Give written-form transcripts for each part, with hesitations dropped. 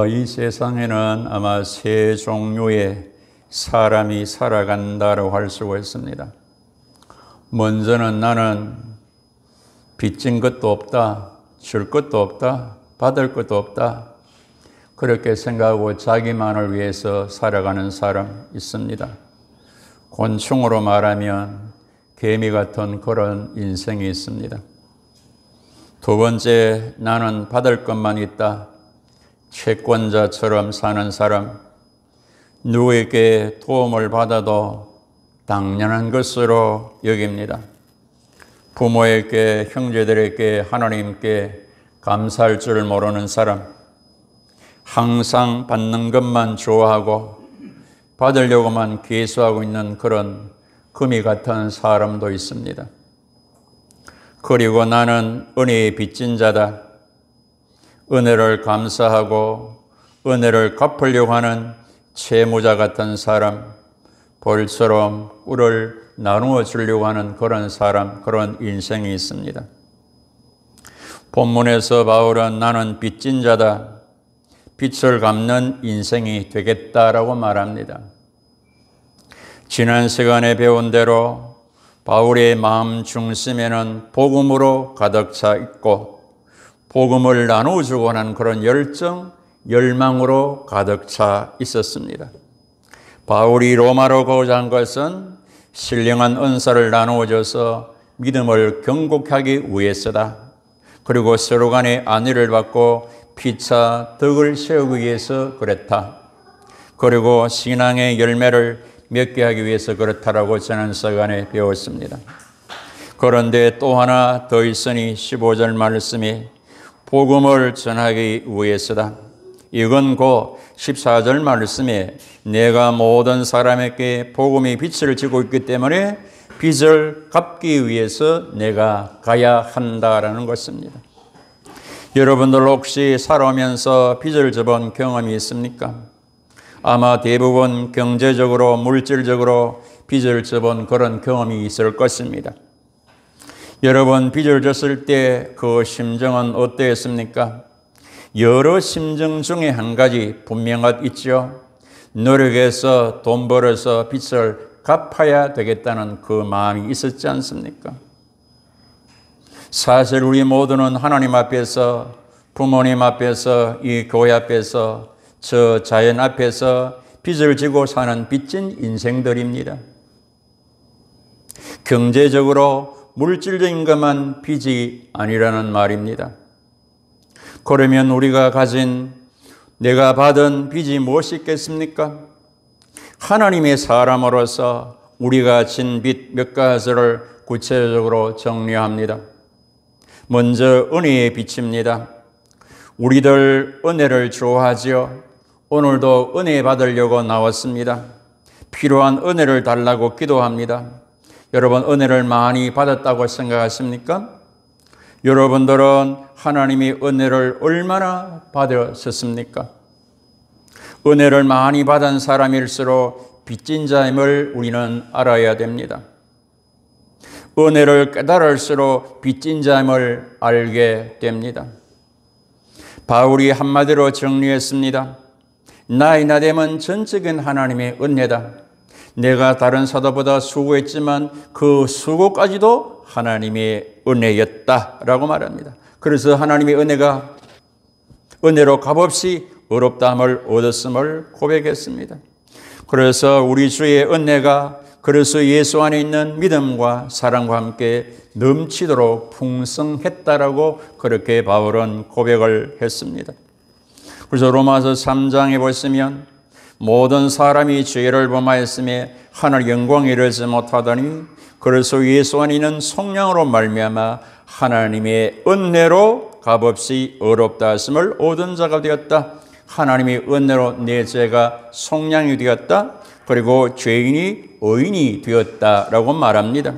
이 세상에는 아마 세 종류의 사람이 살아간다고 할 수가 있습니다. 먼저는 나는 빚진 것도 없다, 줄 것도 없다, 받을 것도 없다, 그렇게 생각하고 자기만을 위해서 살아가는 사람 있습니다. 곤충으로 말하면 개미 같은 그런 인생이 있습니다. 두 번째, 나는 받을 것만 있다, 채권자처럼 사는 사람, 누구에게 도움을 받아도 당연한 것으로 여깁니다. 부모에게, 형제들에게, 하나님께 감사할 줄 모르는 사람, 항상 받는 것만 좋아하고 받으려고만 계수하고 있는 그런 금이 같은 사람도 있습니다. 그리고 나는 은혜의 빚진 자다. 은혜를 감사하고 은혜를 갚으려고 하는 채무자 같은 사람, 벌처럼 꿀을 나누어 주려고 하는 그런 사람, 그런 인생이 있습니다. 본문에서 바울은 나는 빚진 자다, 빚을 갚는 인생이 되겠다라고 말합니다. 지난 시간에 배운 대로 바울의 마음 중심에는 복음으로 가득 차 있고 복음을 나누어주고 하는 그런 열정, 열망으로 가득 차 있었습니다. 바울이 로마로 가고자 한 것은 신령한 은사를 나누어줘서 믿음을 경고하기 위해서다. 그리고 서로 간에 안위를 받고 피차 덕을 세우기 위해서 그랬다. 그리고 신앙의 열매를 맺게 하기 위해서 그렇다라고 지난 시간에 배웠습니다. 그런데 또 하나 더 있으니 15절 말씀이 복음을 전하기 위해서다. 이건 곧 14절 말씀에 내가 모든 사람에게 복음의 빛을 지고 있기 때문에 빚을 갚기 위해서 내가 가야 한다라는 것입니다. 여러분들 혹시 살아오면서 빚을 져본 경험이 있습니까? 아마 대부분 경제적으로, 물질적으로 빚을 져본 그런 경험이 있을 것입니다. 여러분 빚을 졌을 때 그 심정은 어떠했습니까? 여러 심정 중에 한 가지 분명히 있죠. 노력해서 돈 벌어서 빚을 갚아야 되겠다는 그 마음이 있었지 않습니까? 사실 우리 모두는 하나님 앞에서, 부모님 앞에서, 이 교회 앞에서, 저 자연 앞에서 빚을 지고 사는 빚진 인생들입니다. 경제적으로 물질적인 것만 빚이 아니라는 말입니다. 그러면 우리가 가진, 내가 받은 빚이 무엇이 있겠습니까? 하나님의 사람으로서 우리가 진 빚 몇 가지를 구체적으로 정리합니다. 먼저 은혜의 빚입니다. 우리들 은혜를 좋아하지요. 오늘도 은혜 받으려고 나왔습니다. 필요한 은혜를 달라고 기도합니다. 여러분 은혜를 많이 받았다고 생각하십니까? 여러분들은 하나님의 은혜를 얼마나 받으셨습니까? 은혜를 많이 받은 사람일수록 빚진 자임을 우리는 알아야 됩니다. 은혜를 깨달을수록 빚진 자임을 알게 됩니다. 바울이 한마디로 정리했습니다. 나의 나됨은 전적인 하나님의 은혜다. 내가 다른 사도보다 수고했지만 그 수고까지도 하나님의 은혜였다라고 말합니다. 그래서 하나님의 은혜로 값없이 의롭다함을 얻었음을 고백했습니다. 그래서 우리 주의 은혜가 그래서 예수 안에 있는 믿음과 사랑과 함께 넘치도록 풍성했다라고 그렇게 바울은 고백을 했습니다. 그래서 로마서 3장에 보시면 모든 사람이 죄를 범하였음에 하늘 영광에 이르지 못하더니 그래서 예수 안에 있는 성령으로 말미암아 하나님의 은혜로 값없이 의롭다 하심을 얻은 자가 되었다. 하나님의 은혜로 내 죄가 속량이 되었다. 그리고 죄인이 의인이 되었다라고 말합니다.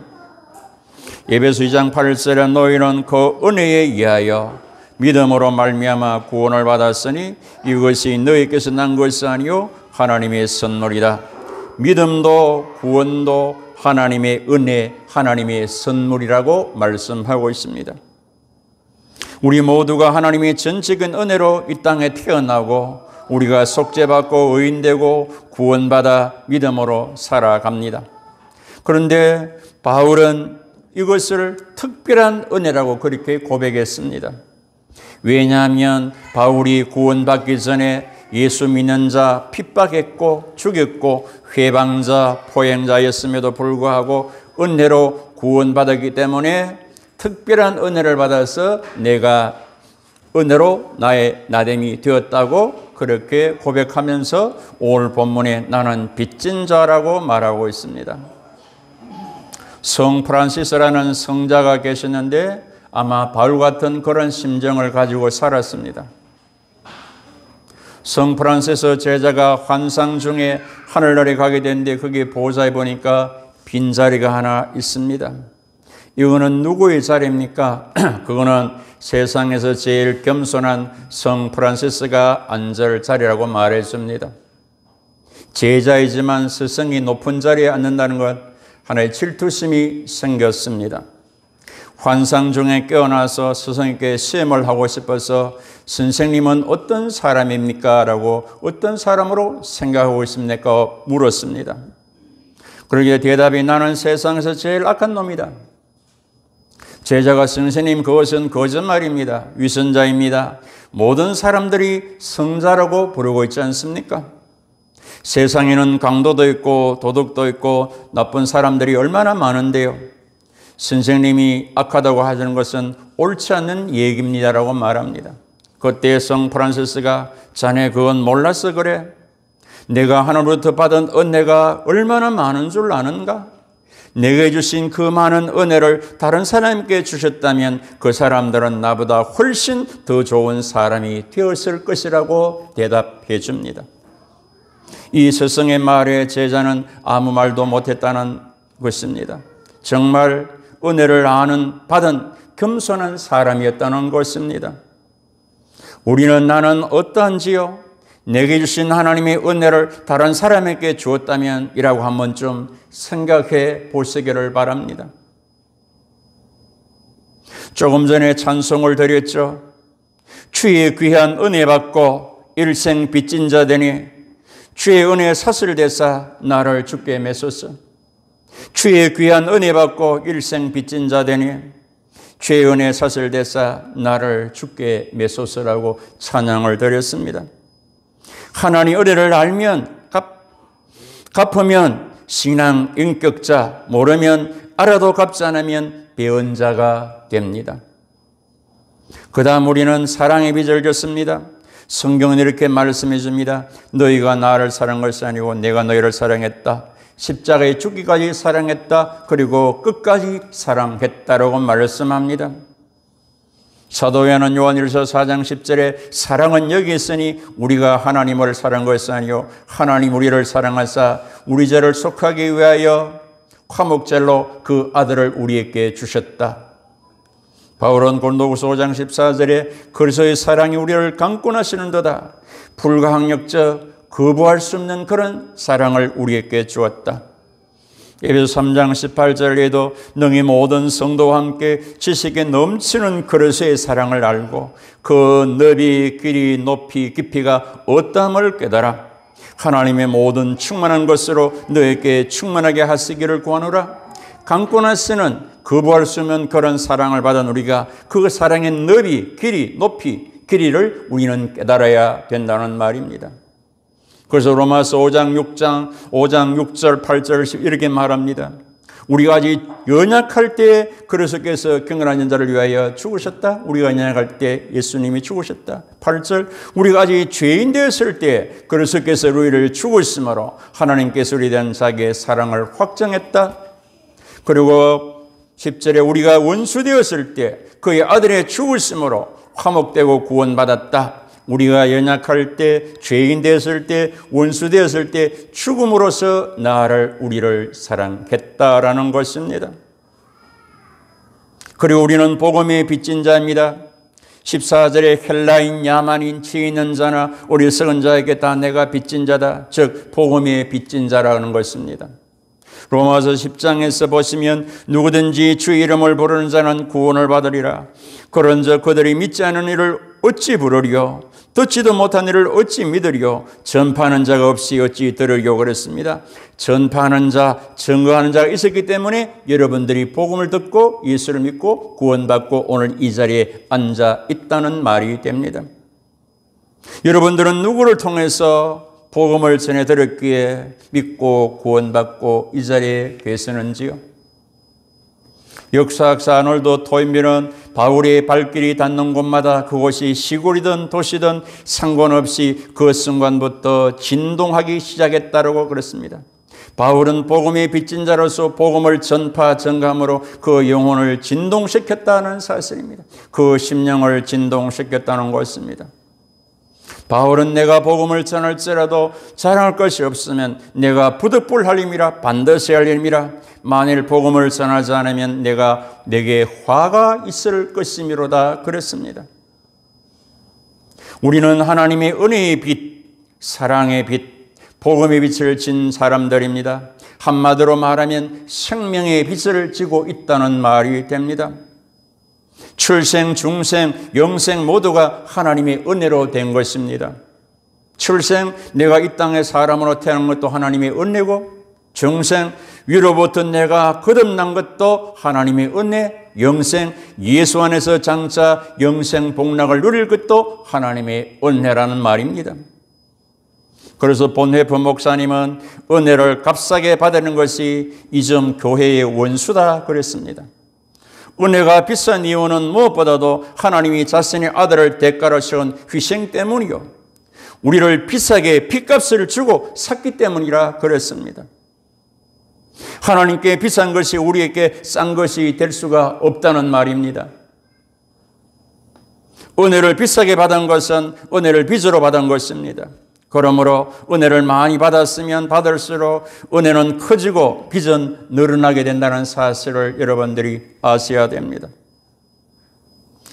에베소 2장 8절에 너희는 그 은혜에 의하여 믿음으로 말미암아 구원을 받았으니 이것이 너희께서 난 것이 아니요 하나님의 선물이다. 믿음도 구원도 하나님의 은혜, 하나님의 선물이라고 말씀하고 있습니다. 우리 모두가 하나님의 전적인 은혜로 이 땅에 태어나고 우리가 속죄받고 의인되고 구원받아 믿음으로 살아갑니다. 그런데 바울은 이것을 특별한 은혜라고 그렇게 고백했습니다. 왜냐하면 바울이 구원받기 전에 예수 믿는 자 핍박했고 죽였고 회방자 포행자였음에도 불구하고 은혜로 구원받았기 때문에 특별한 은혜를 받아서 내가 은혜로 나의 나됨이 되었다고 그렇게 고백하면서 오늘 본문에 나는 빚진 자라고 말하고 있습니다. 성 프란시스라는 성자가 계셨는데 아마 바울 같은 그런 심정을 가지고 살았습니다. 성 프란시스 제자가 환상 중에 하늘나라에 가게 됐는데 거기 보좌에 보니까 빈자리가 하나 있습니다. 이거는 누구의 자리입니까? 그거는 세상에서 제일 겸손한 성 프란시스가 앉을 자리라고 말해줍니다. 제자이지만 스승이 높은 자리에 앉는다는 것 하나의 질투심이 생겼습니다. 환상 중에 깨어나서 스승에게 시험을 하고 싶어서 선생님은 어떤 사람입니까? 라고 어떤 사람으로 생각하고 있습니까? 물었습니다. 그러기에 대답이 나는 세상에서 제일 악한 놈이다. 제자가 선생님 그것은 거짓말입니다. 위선자입니다. 모든 사람들이 성자라고 부르고 있지 않습니까? 세상에는 강도도 있고 도둑도 있고 나쁜 사람들이 얼마나 많은데요. 선생님이 악하다고 하시는 것은 옳지 않는 얘기입니다라고 말합니다. 그때 성 프란시스가 자네 그건 몰라서 그래. 내가 하나님으로부터 받은 은혜가 얼마나 많은 줄 아는가? 내게 주신 그 많은 은혜를 다른 사람에게 주셨다면 그 사람들은 나보다 훨씬 더 좋은 사람이 되었을 것이라고 대답해 줍니다. 이 스승의 말에 제자는 아무 말도 못했다는 것입니다. 정말 은혜를 받은 겸손한 사람이었다는 것입니다. 우리는 나는 어떠한지요? 내게 주신 하나님의 은혜를 다른 사람에게 주었다면 이라고 한번 좀 생각해 보시기를 바랍니다. 조금 전에 찬송을 드렸죠. 주의 귀한 은혜 받고 일생 빚진 자 되니 주의 은혜에 사슬대사 나를 주께 메소서. 주의 귀한 은혜 받고 일생 빚진 자 되니 주의 은혜에 사슬대사 나를 주께 메소서라고 찬양을 드렸습니다. 하나님 은혜를 알면 갚으면 신앙 인격자, 모르면 알아도 갚지 않으면 배운 자가 됩니다. 그 다음 우리는 사랑의 빚을 졌습니다. 성경은 이렇게 말씀해 줍니다. 너희가 나를 사랑한 것이 아니고 내가 너희를 사랑했다. 십자가에 죽기까지 사랑했다. 그리고 끝까지 사랑했다라고 말씀합니다. 사도 요한일서 4장 10절에 사랑은 여기 있으니 우리가 하나님을 사랑한 것이 아니요 하나님 우리를 사랑하사 우리 죄를 속하기 위하여 화목제로 그 아들을 우리에게 주셨다. 바울은 고린도후서 5장 14절에 그리스도의 사랑이 우리를 강권하시는도다. 불가항력적 거부할 수 없는 그런 사랑을 우리에게 주었다. 에베소 3장 18절에도 너희 모든 성도와 함께 지식에 넘치는 그리스도의 사랑을 알고 그 너비, 길이, 높이, 깊이가 어떠함을 깨달아 하나님의 모든 충만한 것으로 너에게 충만하게 하시기를 구하노라. 강권하시는 거부할 수 없는 그런 사랑을 받은 우리가 그 사랑의 너비, 길이, 높이, 길이를 우리는 깨달아야 된다는 말입니다. 그래서 로마서 5장 6절 8절 이렇게 말합니다. 우리가 아직 연약할 때 그리스도께서 경건한 자를 위하여 죽으셨다. 우리가 연약할 때 예수님이 죽으셨다. 8절 우리가 아직 죄인 되었을 때 그리스도께서 우리를 죽으심으로 하나님께서 우리에 대한 자기의 사랑을 확정했다. 그리고 10절에 우리가 원수 되었을 때 그의 아들의 죽으심으로 화목되고 구원받았다. 우리가 연약할 때, 죄인 되었을 때, 원수 되었을 때 죽음으로써 우리를 사랑했다라는 것입니다. 그리고 우리는 복음의 빚진 자입니다. 14절에 헬라인, 야만인, 지혜 있는 자나 어리석은 자에게 다 내가 빚진 자다. 즉 복음의 빚진 자라는 것입니다. 로마서 10장에서 보시면 누구든지 주 이름을 부르는 자는 구원을 받으리라. 그런즉 그들이 믿지 않은 이를 어찌 부르리요? 듣지도 못한 이를 어찌 믿으리요? 전파하는 자가 없이 어찌 들으리요? 그랬습니다. 전파하는 자, 증거하는 자가 있었기 때문에 여러분들이 복음을 듣고 예수를 믿고 구원받고 오늘 이 자리에 앉아 있다는 말이 됩니다. 여러분들은 누구를 통해서 복음을 전해 들었기에 믿고 구원받고 이 자리에 계시는지요? 역사학자 아놀드 토인비는 바울의 발길이 닿는 곳마다 그곳이 시골이든 도시든 상관없이 그 순간부터 진동하기 시작했다고 그랬습니다. 바울은 복음의 빚진 자로서 복음을 전파 전감으로 그 영혼을 진동시켰다는 사실입니다. 그 심령을 진동시켰다는 것입니다. 바울은 내가 복음을 전할지라도 자랑할 것이 없으면 내가 부득불할 일이라 반드시 할 일이라 만일 복음을 전하지 않으면 내게 화가 있을 것이미로다 그랬습니다. 우리는 하나님의 은혜의 빛, 사랑의 빛, 복음의 빛을 진 사람들입니다. 한마디로 말하면 생명의 빛을 지고 있다는 말이 됩니다. 출생, 중생, 영생 모두가 하나님의 은혜로 된 것입니다. 출생, 내가 이 땅에 사람으로 태어난 것도 하나님의 은혜고, 중생, 위로부터 내가 거듭난 것도 하나님의 은혜, 영생, 예수 안에서 장차 영생 복락을 누릴 것도 하나님의 은혜라는 말입니다. 그래서 본회프 목사님은 은혜를 값싸게 받는 것이 이점 교회의 원수다 그랬습니다. 은혜가 비싼 이유는 무엇보다도 하나님이 자신의 아들을 대가로 세운 희생 때문이요. 우리를 비싸게 핏값을 주고 샀기 때문이라 그랬습니다. 하나님께 비싼 것이 우리에게 싼 것이 될 수가 없다는 말입니다. 은혜를 비싸게 받은 것은 은혜를 빚으로 받은 것입니다. 그러므로 은혜를 많이 받았으면 받을수록 은혜는 커지고 빚은 늘어나게 된다는 사실을 여러분들이 아셔야 됩니다.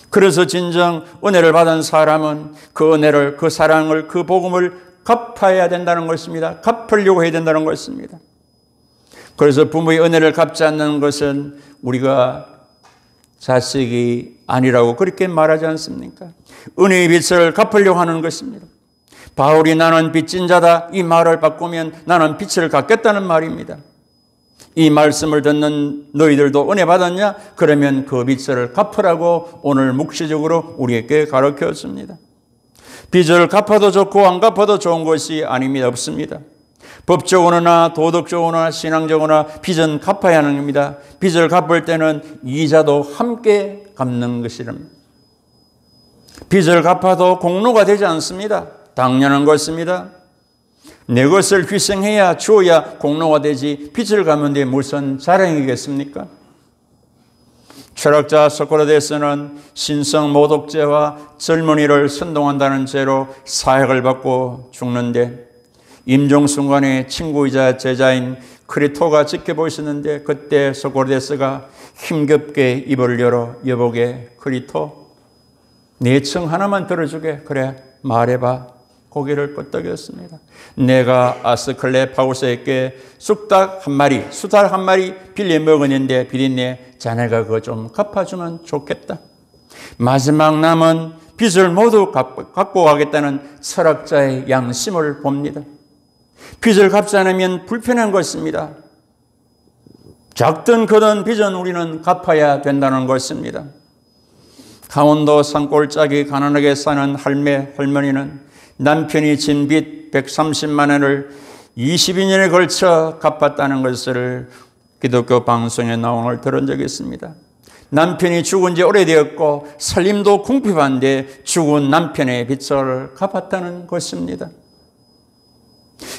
그래서 진정 은혜를 받은 사람은 그 은혜를, 그 사랑을, 그 복음을 갚아야 된다는 것입니다. 갚으려고 해야 된다는 것입니다. 그래서 부모의 은혜를 갚지 않는 것은 우리가 자식이 아니라고 그렇게 말하지 않습니까? 은혜의 빚을 갚으려고 하는 것입니다. 바울이 나는 빚진 자다 이 말을 바꾸면 나는 빚을 갚겠다는 말입니다. 이 말씀을 듣는 너희들도 은혜 받았냐? 그러면 그 빚을 갚으라고 오늘 묵시적으로 우리에게 가르쳐줍니다. 빚을 갚아도 좋고 안 갚아도 좋은 것이 아닙니다. 없습니다. 법적으로나 도덕적으로나 신앙적으로나 빚은 갚아야 하는 겁니다. 빚을 갚을 때는 이자도 함께 갚는 것이랍니다. 빚을 갚아도 공로가 되지 않습니다. 당연한 것입니다. 내 것을 희생해야 주어야 공로가 되지 빚을 갚는데 무슨 자랑이겠습니까? 철학자 소크라테스는 신성 모독죄와 젊은이를 선동한다는 죄로 사형을 받고 죽는데 임종순간에 친구이자 제자인 크리토가 지켜보시는데 그때 소크라테스가 힘겹게 입을 열어 여보게 크리토 내 청 하나만 들어주게 그래 말해봐. 고개를 끄덕였습니다. 내가 아스클레파우스에게 수탉 한 마리 빌려 먹었는데 비린내 자네가 그거 좀 갚아주면 좋겠다. 마지막 남은 빚을 모두 갚고 가겠다는 철학자의 양심을 봅니다. 빚을 갚지 않으면 불편한 것입니다. 작든 크든 빚은 우리는 갚아야 된다는 것입니다. 강원도 산골짜기 가난하게 사는 할머니는 남편이 진 빚 130만 원을 22년에 걸쳐 갚았다는 것을 기독교 방송에 나온 걸 들은 적이 있습니다. 남편이 죽은 지 오래되었고 살림도 궁핍한데 죽은 남편의 빚을 갚았다는 것입니다.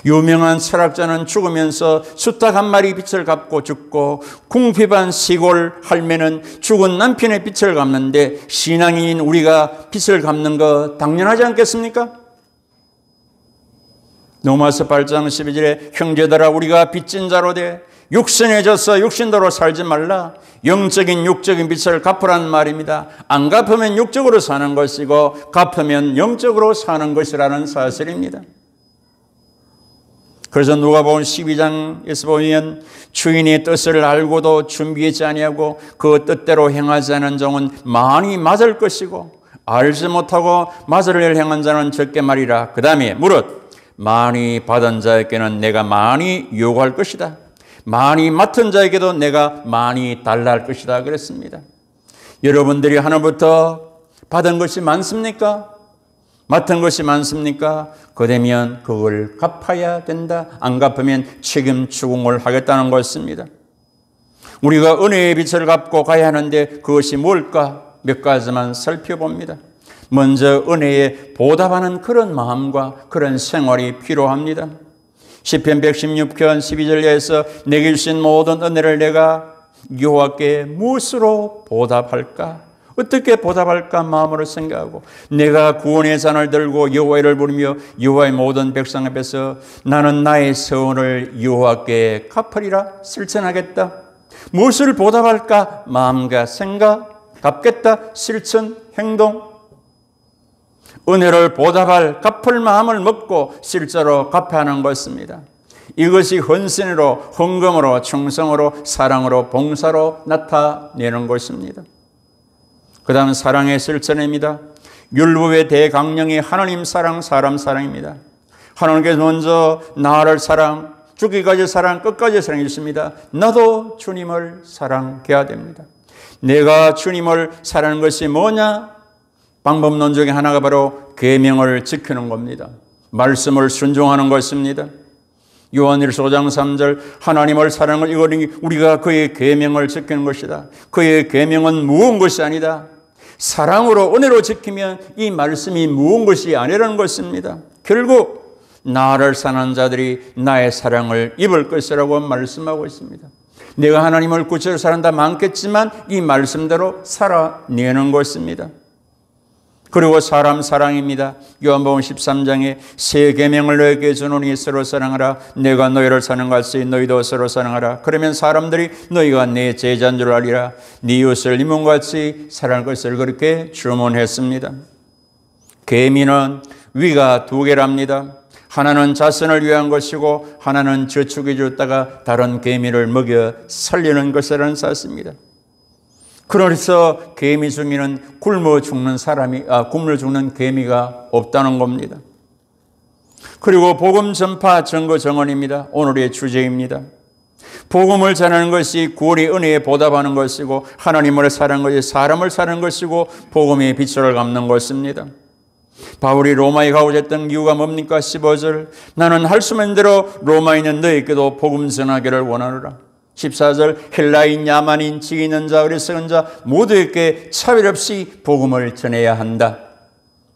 유명한 철학자는 죽으면서 수탉 한 마리 빚을 갚고 죽고 궁핍한 시골 할매는 죽은 남편의 빚을 갚는데 신앙인인 우리가 빚을 갚는 거 당연하지 않겠습니까? 로마서 8장 12절에 형제들아 우리가 빚진 자로 돼 육신에 져서 육신대로 살지 말라. 영적인 육적인 빚을 갚으라는 말입니다. 안 갚으면 육적으로 사는 것이고 갚으면 영적으로 사는 것이라는 사실입니다. 그래서 누가복음 12장에서 보면 주인의 뜻을 알고도 준비하지 아니하고 그 뜻대로 행하지 않은 종은 많이 맞을 것이고 알지 못하고 맞을 일을 행한 자는 적게 말이라. 그 다음에 무릇 많이 받은 자에게는 내가 많이 요구할 것이다. 많이 맡은 자에게도 내가 많이 달라 할 것이다 그랬습니다. 여러분들이 하나님부터 받은 것이 많습니까? 맡은 것이 많습니까? 그러면 그걸 갚아야 된다. 안 갚으면 책임 추궁을 하겠다는 것입니다. 우리가 은혜의 빛을 갚고 가야 하는데 그것이 뭘까? 몇 가지만 살펴봅니다. 먼저 은혜에 보답하는 그런 마음과 그런 생활이 필요합니다. 시편 116편 12절에서 내게 주신 모든 은혜를 내가 여호와께 무엇으로 보답할까? 어떻게 보답할까 마음으로 생각하고 내가 구원의 잔을 들고 여호와를 부르며 여호와의 모든 백성 앞에서 나는 나의 서원을 여호와께 갚으리라 실천하겠다. 무엇을 보답할까? 마음과 생각, 갚겠다, 실천, 행동. 은혜를 보답할 갚을 마음을 먹고 실제로 갚아야 하는 것입니다. 이것이 헌신으로, 헌금으로, 충성으로, 사랑으로, 봉사로 나타내는 것입니다. 그 다음 사랑의 실천입니다. 율법의 대강령이 하나님 사랑, 사람 사랑입니다. 하나님께서 먼저 나를 사랑, 죽기까지 사랑, 끝까지 사랑해 주십니다. 나도 주님을 사랑해야 됩니다. 내가 주님을 사랑하는 것이 뭐냐? 방법론 중에 하나가 바로 계명을 지키는 겁니다. 말씀을 순종하는 것입니다. 요한일서 5장 3절 하나님을 사랑을 이거니 우리가 그의 계명을 지키는 것이다. 그의 계명은 무언 것이 아니다. 사랑으로 은혜로 지키면 이 말씀이 무언 것이 아니라는 것입니다. 결국 나를 사랑하는 자들이 나의 사랑을 입을 것이라고 말씀하고 있습니다. 내가 하나님을 구체로 사랑한다 많겠지만 이 말씀대로 살아내는 것입니다. 그리고 사람 사랑입니다. 요한복음 13장에 새 계명을 너에게 주노니 서로 사랑하라. 내가 너희를 사랑한 같이 너희도 서로 사랑하라. 그러면 사람들이 너희가 내 제자인 줄 알리라. 네 이웃을 네 몸같이 사랑할 것을 그렇게 주문했습니다. 계명은 위가 두 개랍니다. 하나는 자선을 위한 것이고 하나는 저축해 줬다가 다른 계명을 먹여 살리는 것이라는 사실입니다. 그래서 개미 중에는 굶어 죽는 개미가 없다는 겁니다. 그리고 복음 전파 증거 정언입니다. 오늘의 주제입니다. 복음을 전하는 것이 구원의 은혜에 보답하는 것이고 하나님을 사랑하는 것이 사람을 사랑하는 것이고 복음의 빛을 갚는 것입니다. 바울이 로마에 가고자 했던 이유가 뭡니까? 15절 나는 할 수 있는 대로 로마에 있는 너희에게도 복음 전하기를 원하노라. 14절 헬라인, 야만인, 지위 있는 자, 어리석은 자 모두에게 차별 없이 복음을 전해야 한다.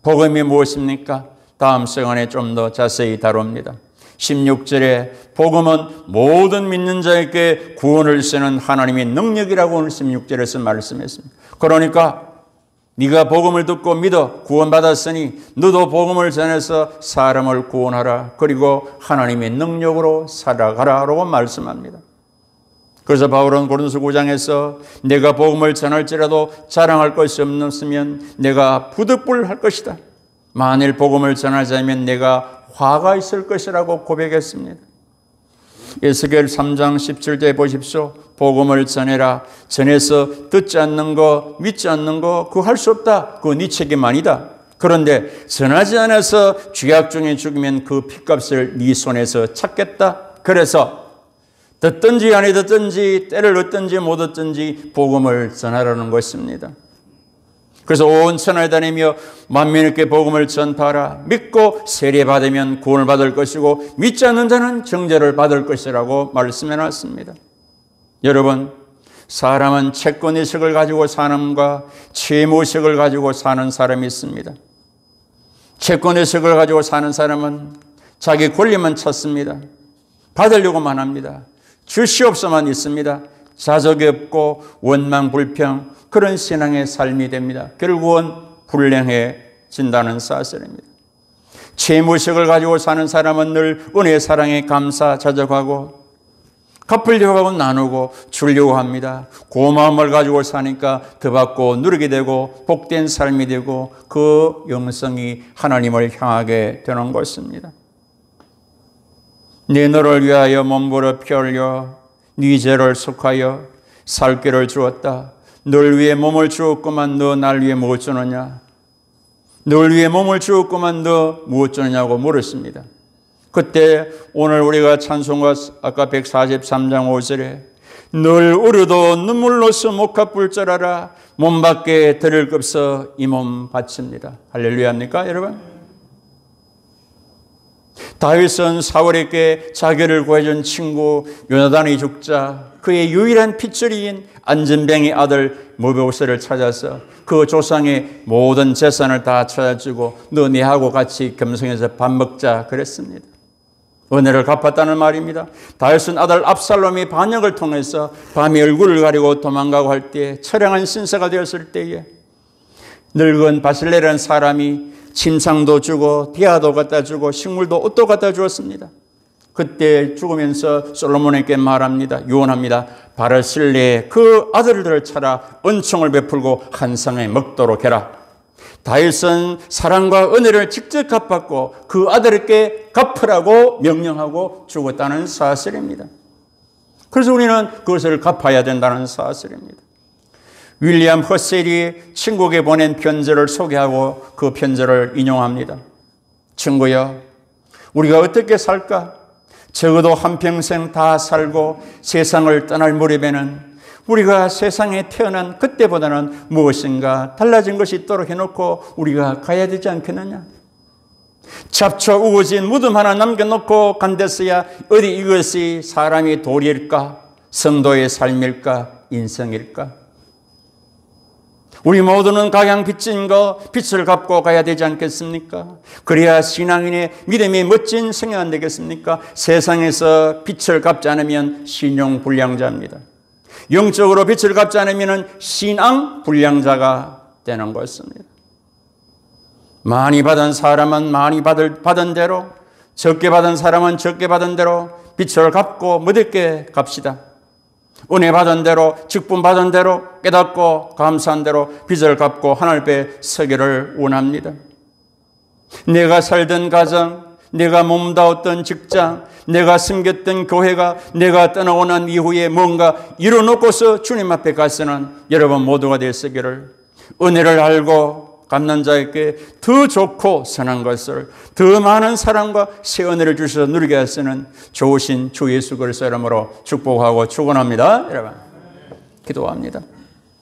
복음이 무엇입니까? 다음 시간에 좀 더 자세히 다룹니다. 16절에 복음은 모든 믿는 자에게 구원을 주시는 하나님의 능력이라고 오늘 16절에서 말씀했습니다. 그러니까 네가 복음을 듣고 믿어 구원받았으니 너도 복음을 전해서 사람을 구원하라. 그리고 하나님의 능력으로 살아가라라고 말씀합니다. 그래서 바울은 고린도서 9장에서 내가 복음을 전할지라도 자랑할 것이 없으면 내가 부득불할 것이다. 만일 복음을 전하자면 내가 화가 있을 것이라고 고백했습니다. 에스겔 3장 17절에 보십시오. 복음을 전해라. 전해서 듣지 않는 거, 믿지 않는 거 그거 할 수 없다. 그거 네 책임 아니다. 그런데 전하지 않아서 죄악 중에 죽으면 그 핏값을 네 손에서 찾겠다. 그래서 듣든지 아니 듣든지 때를 얻든지 못 얻든지 복음을 전하라는 것입니다. 그래서 온 천하에 다니며 만민에게 복음을 전파하라. 믿고 세례받으면 구원을 받을 것이고 믿지 않는 자는 정죄를 받을 것이라고 말씀해 놨습니다. 여러분, 사람은 채권의식을 가지고 사람과 채무의식을 가지고 사는 사람이 있습니다. 채권의식을 가지고 사는 사람은 자기 권리만 찾습니다. 받으려고만 합니다. 주시옵소만 있습니다. 자족이 없고 원망 불평 그런 신앙의 삶이 됩니다. 결국은 불행해진다는 사실입니다. 채무의식을 가지고 사는 사람은 늘 은혜의 사랑에 감사 자족하고 갚으려고 하고 나누고 주려고 합니다. 고마움을 가지고 사니까 더 받고 누리게 되고 복된 삶이 되고 그 영성이 하나님을 향하게 되는 것입니다. 네 너를 위하여 몸부려 피 흘려 네 죄를 속하여 살 길을 주었다. 널 위해 몸을 주었구만 너 날 위해 무엇 주느냐? 널 위해 몸을 주었구만 너 무엇 주느냐고 물었습니다. 그때 오늘 우리가 찬송가 아까 143장 5절에 늘 우려도 눈물로서 못 갚을 줄 알아 몸 밖에 들을 것 없어 이 몸 바칩니다. 할렐루야입니까 여러분? 다윗은 사울에게 자기를 구해준 친구 요나단이 죽자 그의 유일한 핏줄인 안전뱅이 아들 모보셋을 찾아서 그 조상의 모든 재산을 다 찾아주고 너 내하고 같이 겸성해서 밥 먹자 그랬습니다. 은혜를 갚았다는 말입니다. 다윗은 아들 압살롬이 반역을 통해서 밤에 얼굴을 가리고 도망가고 할 때 처량한 신세가 되었을 때에 늙은 바실레라는 사람이 침상도 주고 디아도 갖다 주고 식물도 옷도 갖다 주었습니다. 그때 죽으면서 솔로몬에게 말합니다. 유언합니다. 바르실레의 그 아들들을 찾아 은총을 베풀고 한 상에 먹도록 해라. 다윗은 사랑과 은혜를 직접 갚았고 그 아들에게 갚으라고 명령하고 죽었다는 사실입니다. 그래서 우리는 그것을 갚아야 된다는 사실입니다. 윌리엄 허셀이 친구에게 보낸 편지를 소개하고 그 편지를 인용합니다. 친구여, 우리가 어떻게 살까? 적어도 한평생 다 살고 세상을 떠날 무렵에는 우리가 세상에 태어난 그때보다는 무엇인가 달라진 것이 있도록 해놓고 우리가 가야 되지 않겠느냐? 잡초 우거진 무덤 하나 남겨놓고 간 데서야 어디 이것이 사람의 도리일까? 성도의 삶일까? 인생일까? 우리 모두는 각양 빚진 거 빚을 갚고 가야 되지 않겠습니까? 그래야 신앙인의 믿음이 멋진 생활 되겠습니까? 세상에서 빚을 갚지 않으면 신용 불량자입니다. 영적으로 빚을 갚지 않으면 신앙 불량자가 되는 것입니다. 많이 받은 사람은 많이 받은 대로, 적게 받은 사람은 적게 받은 대로 빚을 갚고 무겁게 갚시다. 은혜 받은 대로, 직분 받은 대로, 깨닫고 감사한 대로 빚을 갚고 하늘 앞에 서기를 원합니다. 내가 살던 가정, 내가 몸담았던 직장, 내가 섬겼던 교회가 내가 떠나고 이후에 뭔가 이뤄놓고서 주님 앞에 가서는 여러분 모두가 되시기를, 은혜를 알고 갚는 자에게 더 좋고 선한 것을, 더 많은 사랑과 새 은혜를 주셔서 누리게 하시는 좋으신 주 예수 그리스도 이름으로 축복하고 축원합니다. 여러분 기도합니다.